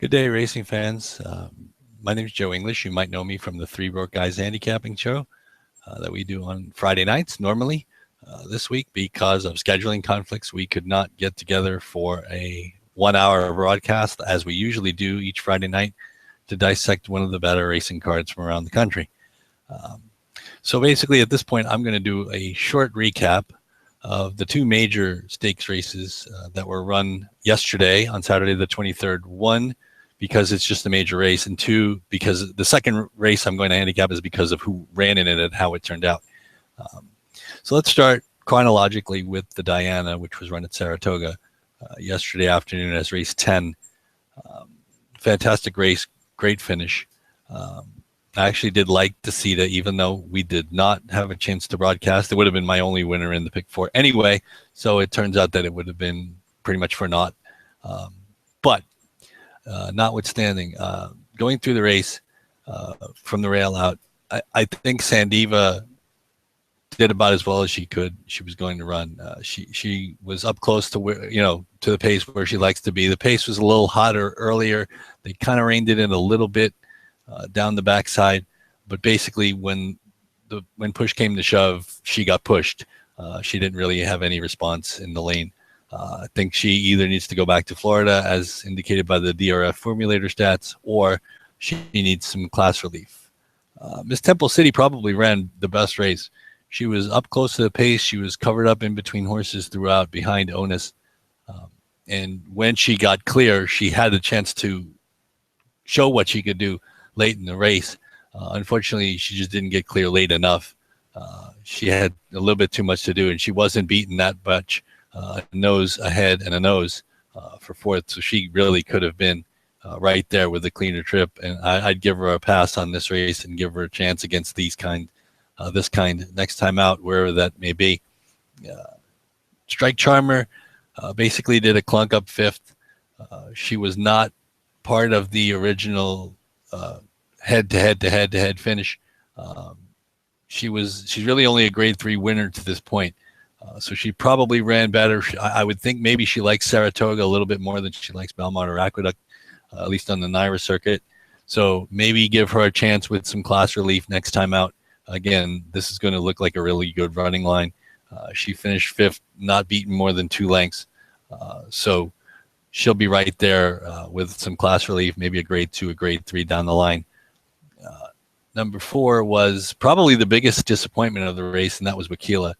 Good day, racing fans. My name is Joe English. You might know me from the Three Broke Guys Handicapping show that we do on Friday nights normally. This week, because of scheduling conflicts, we could not get together for a 1 hour broadcast as we usually do each Friday night to dissect one of the better racing cards from around the country. So basically, at this point, I'm going to do a short recap of the two major stakes races that were run yesterday on Saturday the 23rd. One, because it's just a major race, and two, because the second race I'm going to handicap is because of who ran in it and how it turned out. So let's start chronologically with the Diana, which was run at Saratoga yesterday afternoon as race 10. Fantastic race, great finish. I actually did like Decida, even though we did not have a chance to broadcast. It would have been my only winner in the pick four anyway, so it turns out that it would have been pretty much for naught. But notwithstanding, going through the race from the rail out, I think Sandiva did about as well as she could. She was going to run. She was up close to where, to the pace where she likes to be. The pace was a little hotter earlier. They kind of reined it in a little bit down the backside, but basically when push came to shove, she got pushed. She didn't really have any response in the lane. I think she either needs to go back to Florida, as indicated by the DRF formulator stats, or she needs some class relief. Miss Temple City probably ran the best race. She was up close to the pace. She was covered up in between horses throughout behind Onus. And when she got clear, she had a chance to show what she could do late in the race. Unfortunately, she just didn't get clear late enough. She had a little bit too much to do, and she wasn't beaten that much. A nose ahead and a nose for fourth, so she really could have been right there with a cleaner trip. And I'd give her a pass on this race and give her a chance against this kind next time out, wherever that may be. Strike Charmer basically did a clunk up fifth. She was not part of the original head-to-head finish. She's really only a grade 3 winner to this point. So she probably ran better. I would think maybe she likes Saratoga a little bit more than she likes Belmont or Aqueduct, at least on the Naira circuit. So maybe give her a chance with some class relief next time out. Again, this is going to look like a really good running line. She finished fifth, not beaten more than 2 lengths. So she'll be right there with some class relief, maybe a grade 2, a grade 3 down the line. Number 4 was probably the biggest disappointment of the race, and that was Wakila.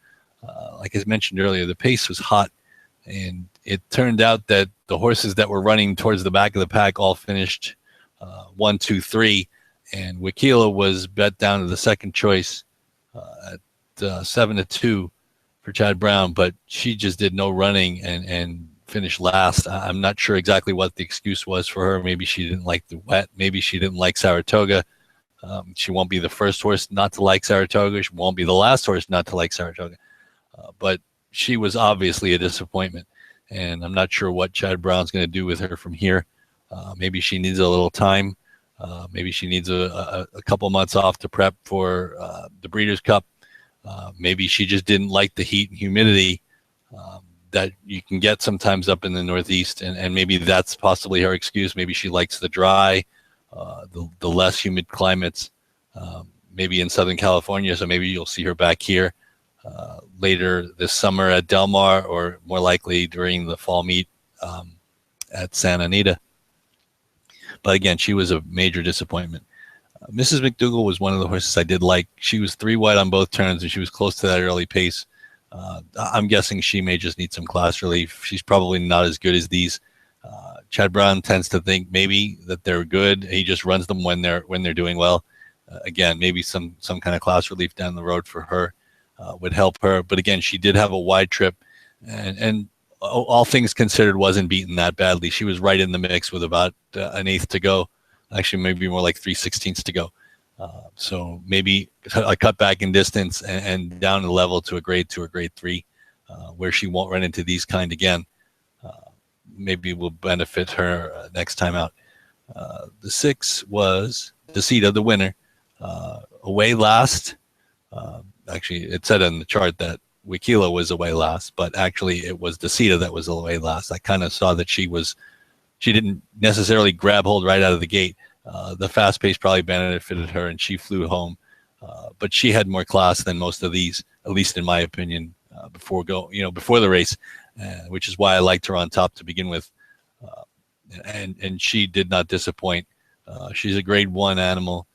Like I mentioned earlier, the pace was hot, and it turned out that the horses that were running towards the back of the pack all finished 1, 2, 3, and Wakila was bet down to the second choice at 7-2 for Chad Brown, but she just did no running and finished last. I'm not sure exactly what the excuse was for her. Maybe she didn't like the wet. Maybe she didn't like Saratoga. She won't be the first horse not to like Saratoga. She won't be the last horse not to like Saratoga. But she was obviously a disappointment, and I'm not sure what Chad Brown's going to do with her from here. Maybe she needs a little time. Maybe she needs a couple months off to prep for the Breeders' Cup. Maybe she just didn't like the heat and humidity that you can get sometimes up in the Northeast, and maybe that's possibly her excuse. Maybe she likes the dry, the less humid climates, maybe in Southern California, so maybe you'll see her back here later this summer at Del Mar, or more likely during the fall meet at Santa Anita. But again, she was a major disappointment. Mrs. McDougall was one of the horses I did like. She was 3 wide on both turns, and she was close to that early pace. I'm guessing she may just need some class relief. She's probably not as good as these. Chad Brown tends to think maybe that they're good. He just runs them when they're doing well. Again, maybe some kind of class relief down the road for her would help her. But again, she did have a wide trip, and all things considered, wasn't beaten that badly. She was right in the mix with about an eighth to go. Actually, maybe more like 3/16 to go. So maybe a cut back in distance and down the level to a grade 2 or grade 3, where she won't run into these kind again. Maybe will benefit her next time out. The 6 was Decida, the winner, away last. Actually, it said on the chart that Wakila was away last, but actually it was Decida that was away last. I kind of saw that she was she didn't necessarily grab hold right out of the gate. The fast pace probably benefited her, and she flew home. But she had more class than most of these, at least in my opinion, before the race, which is why I liked her on top to begin with. And she did not disappoint. She's a grade 1 animal.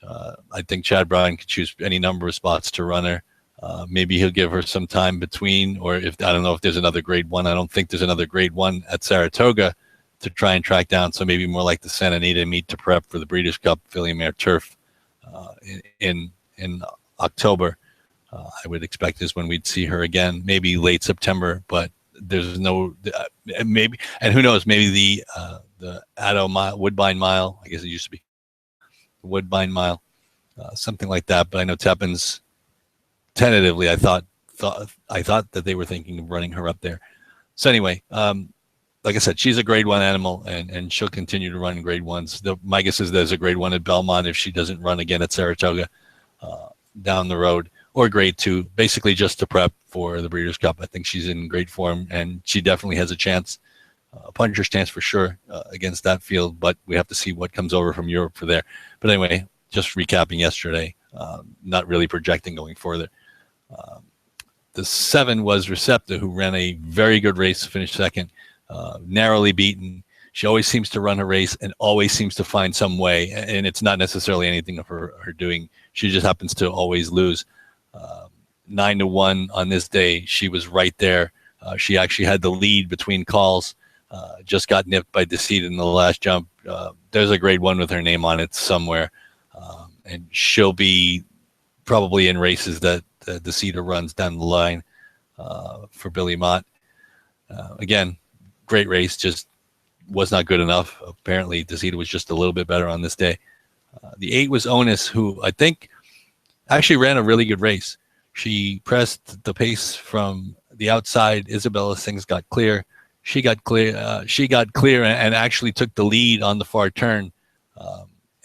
I think Chad Brown could choose any number of spots to run her. Maybe he'll give her some time between, or if I don't know if there's another grade 1. I don't think there's another grade 1 at Saratoga to try and track down. So maybe more like the Santa Anita meet to prep for the Breeders' Cup Filly Mare Turf in October. I would expect is when we'd see her again, maybe late September, but there's no maybe, and who knows, maybe the Addo Mile, Woodbine Mile, I guess it used to be the Woodbine Mile, something like that. But I know Teppins tentatively, I thought that they were thinking of running her up there. So anyway, like I said, she's a grade 1 animal, and she'll continue to run grade 1s. My guess is there's a grade 1 at Belmont if she doesn't run again at Saratoga down the road, or grade 2, basically just to prep for the Breeders' Cup. I think she's in great form, and she definitely has a chance, a puncher's chance for sure against that field, but we have to see what comes over from Europe for there. But anyway, just recapping yesterday, not really projecting going further. The 7 was Recepta, who ran a very good race, finished second, narrowly beaten. She always seems to run her race and always seems to find some way, and it's not necessarily anything of her doing. She just happens to always lose. 9-1 on this day. She was right there. She actually had the lead between calls. Just got nipped by Deceit in the last jump. There's a grade 1 with her name on it somewhere, and she'll be probably in races that Deceit runs down the line for Billy Mott. Again, great race, just was not good enough. Apparently, Deceit was just a little bit better on this day. The 8 was Onus, who I think actually ran a really good race. She pressed the pace from the outside. Isabella Sings got clear. She got clear and actually took the lead on the far turn.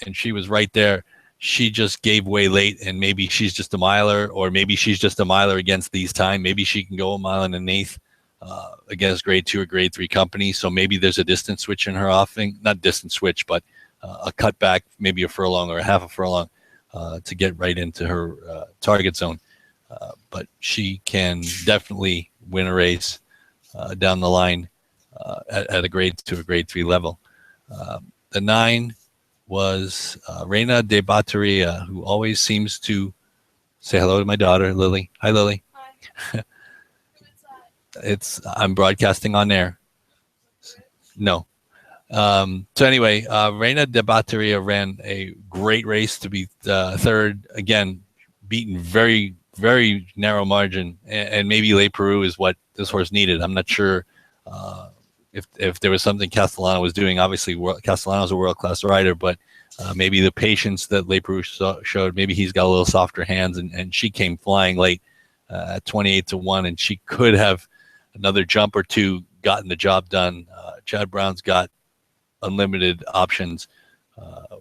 And she was right there. She just gave way late, and maybe she's just a miler, or maybe she's just a miler against these time. Maybe she can go a mile and an eighth against grade 2 or grade 3 company. So maybe there's a distance switch in her offing, not distance switch, but a cutback, maybe a furlong or a half a furlong to get right into her target zone. But she can definitely win a race down the line at a grade 2 or grade 3 level. The 9 was Reina de Batteria, who always seems to say hello to my daughter, Lily. Hi, Lily. Hi. I'm broadcasting on air. No. So anyway, Reina de Batteria ran a great race to be third. Again, beaten very, very narrow margin, and maybe Le Peru is what this horse needed. I'm not sure if there was something Castellano was doing. Obviously, Castellano's a world-class rider, but maybe the patience that Le Peru showed, maybe he's got a little softer hands, and she came flying late at 28-1, and she could have another jump or two gotten the job done. Chad Brown's got unlimited options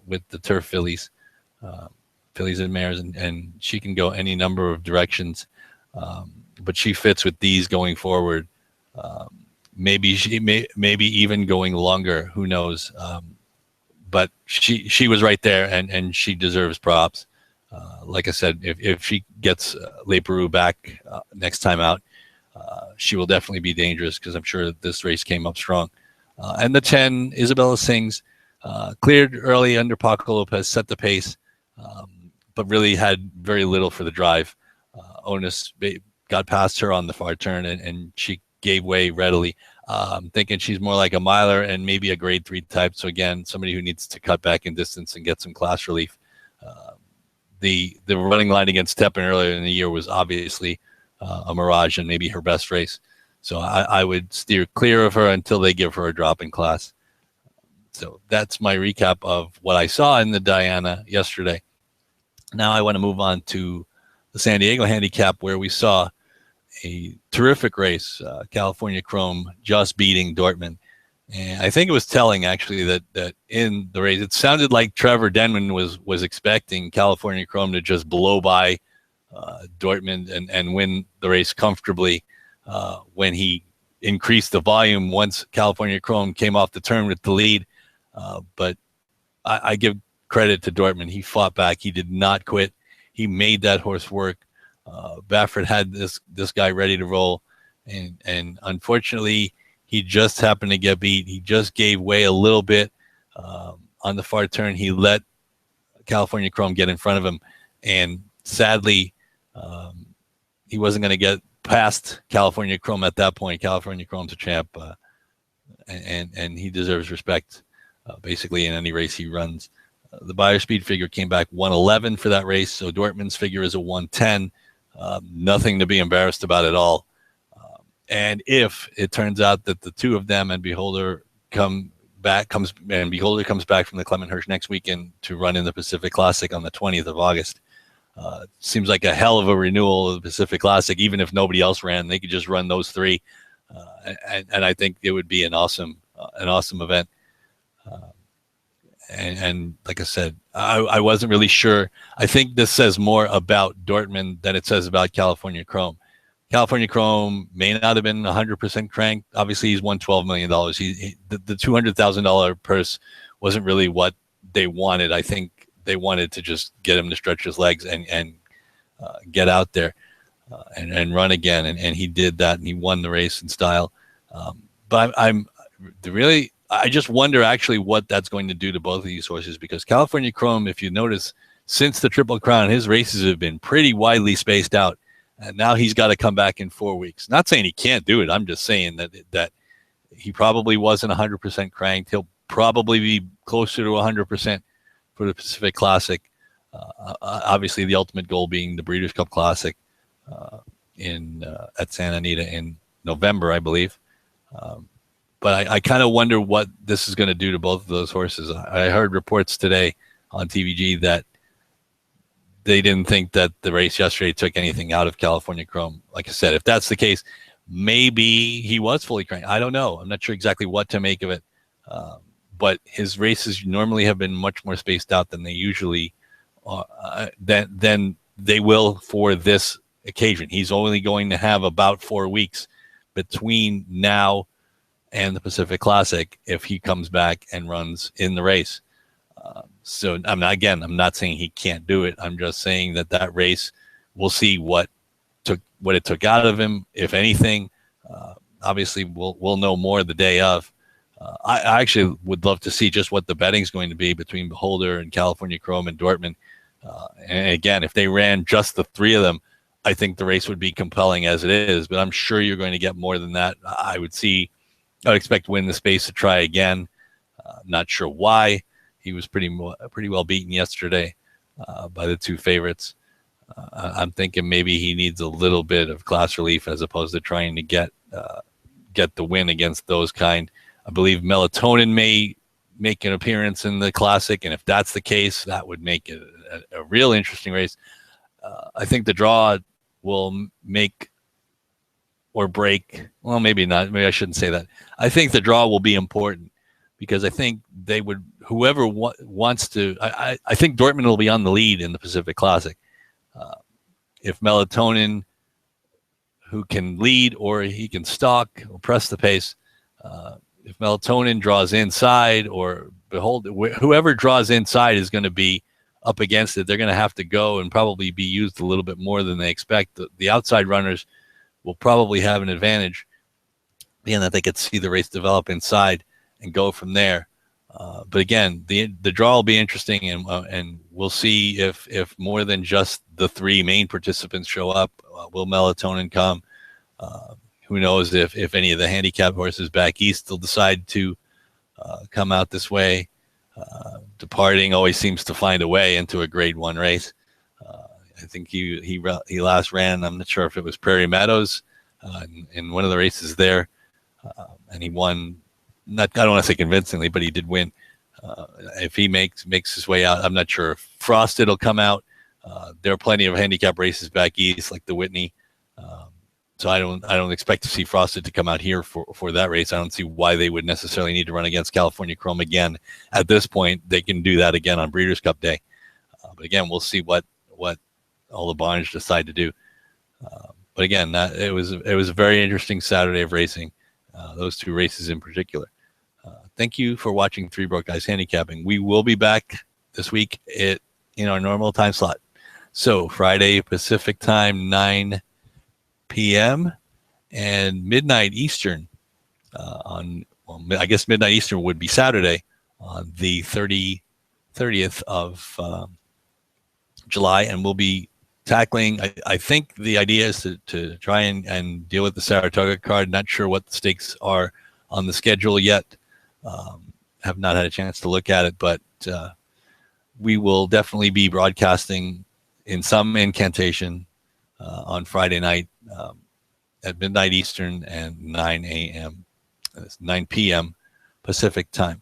with the turf fillies and mares, and she can go any number of directions, but she fits with these going forward. Maybe even going longer, who knows, but she was right there, and she deserves props. Like I said, if she gets Le Peru back next time out, she will definitely be dangerous, because I'm sure this race came up strong. And the 10, Isabella Sings, cleared early under Paco Lopez, set the pace, but really had very little for the drive. Onus got past her on the far turn, and she gave way readily. Thinking she's more like a miler and maybe a grade 3 type. So again, somebody who needs to cut back in distance and get some class relief. The running line against Teppin earlier in the year was obviously a mirage and maybe her best race. So I would steer clear of her until they give her a drop in class. So that's my recap of what I saw in the Diana yesterday. Now I want to move on to the San Diego Handicap, where we saw a terrific race, California Chrome just beating Dortmund. And I think it was telling, actually, that in the race, it sounded like Trevor Denman was expecting California Chrome to just blow by Dortmund and win the race comfortably when he increased the volume once California Chrome came off the turn with the lead. But I give credit to Dortmund. He fought back. He did not quit. He made that horse work. Baffert had this guy ready to roll, and unfortunately, he just happened to get beat. He just gave way a little bit on the far turn. He let California Chrome get in front of him, and sadly, he wasn't going to get past California Chrome at that point. California Chrome's a champ, and he deserves respect, basically in any race he runs. The buyer speed figure came back 111 for that race, so Dortmund's figure is a 110. Nothing to be embarrassed about at all. And if it turns out that the two of them and Beholder comes back from the Clement Hirsch next weekend to run in the Pacific Classic on the 20th of August, seems like a hell of a renewal of the Pacific Classic. Even if nobody else ran, they could just run those three, and I think it would be an awesome event. And like I said, I wasn't really sure. I think this says more about Dortmund than it says about California Chrome. California Chrome may not have been 100% cranked. Obviously, he's won $12 million. The $200,000 purse wasn't really what they wanted. I think they wanted to just get him to stretch his legs and get out there and run again. And he did that, and he won the race in style. But I just wonder actually what that's going to do to both of these horses, because California Chrome, if you notice, since the Triple Crown, his races have been pretty widely spaced out. And now he's got to come back in 4 weeks. Not saying he can't do it. I'm just saying that he probably wasn't 100% cranked. He'll probably be closer to 100% for the Pacific Classic. Obviously, the ultimate goal being the Breeders' Cup Classic at Santa Anita in November, I believe. But I kind of wonder what this is going to do to both of those horses. I heard reports today on TVG that they didn't think that the race yesterday took anything out of California Chrome. Like I said, if that's the case, maybe he was fully cranked. I don't know. I'm not sure exactly what to make of it. But his races normally have been much more spaced out than they usually than they will for this occasion. He's only going to have about 4 weeks between now and the Pacific Classic if he comes back and runs in the race. So I'm not saying he can't do it. I'm just saying that race, we'll see what it took out of him, if anything. Obviously, we'll know more the day of. I actually would love to see just what the betting's going to be between Beholder and California Chrome and Dortmund. And again, if they ran just the three of them, I think the race would be compelling as it is. But I'm sure you're going to get more than that. I would expect Win the Space to try again. Not sure why. He was pretty well beaten yesterday by the two favorites. I'm thinking maybe he needs a little bit of class relief as opposed to trying to get the win against those kind. I believe Melatonin may make an appearance in the Classic, and if that's the case, that would make it a real interesting race. I think the draw will make or break. Well, maybe not. Maybe I shouldn't say that. I think the draw will be important because I think they would, whoever wants to, I think Dortmund will be on the lead in the Pacific Classic. If Melatonin, who can lead or he can stalk or press the pace, if Melatonin draws inside or whoever draws inside is going to be up against it. They're going to have to go and probably be used a little bit more than they expect. The outside runners will probably have an advantage, being that they could see the race develop inside and go from there. But again, the draw will be interesting, and we'll see if more than just the three main participants show up. Will Melatonin come? Who knows if any of the handicap horses back east will decide to come out this way. Departing always seems to find a way into a Grade 1 race. I think he last ran, I'm not sure if it was Prairie Meadows in one of the races there, and he won. I don't want to say convincingly, but he did win. If he makes his way out, I'm not sure if Frosted will come out. There are plenty of handicap races back east, like the Whitney. So I don't expect to see Frosted to come out here for that race. I don't see why they would necessarily need to run against California Chrome again. At this point, they can do that again on Breeders' Cup Day. But again, we'll see what all the barns decide to do. But again, it was a very interesting Saturday of racing. those two races in particular. Thank you for watching Three Broke Guys Handicapping. We will be back this week in our normal time slot. So Friday Pacific time, 9 p.m. and midnight Eastern I guess midnight Eastern would be Saturday on the 30th of July, and we'll be tackling, I think the idea is to try and deal with the Saratoga card. Not sure what the stakes are on the schedule yet. Have not had a chance to look at it, but we will definitely be broadcasting in some incantation on Friday night at midnight Eastern and 9 p.m. Pacific time.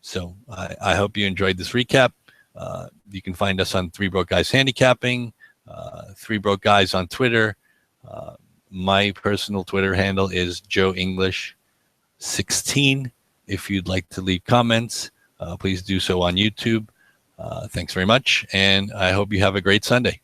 So I hope you enjoyed this recap. You can find us on Three Broke Guys Handicapping, Three Broke Guys on Twitter. My personal Twitter handle is Joe English 16. If you'd like to leave comments, please do so on YouTube. Thanks very much, and I hope you have a great Sunday.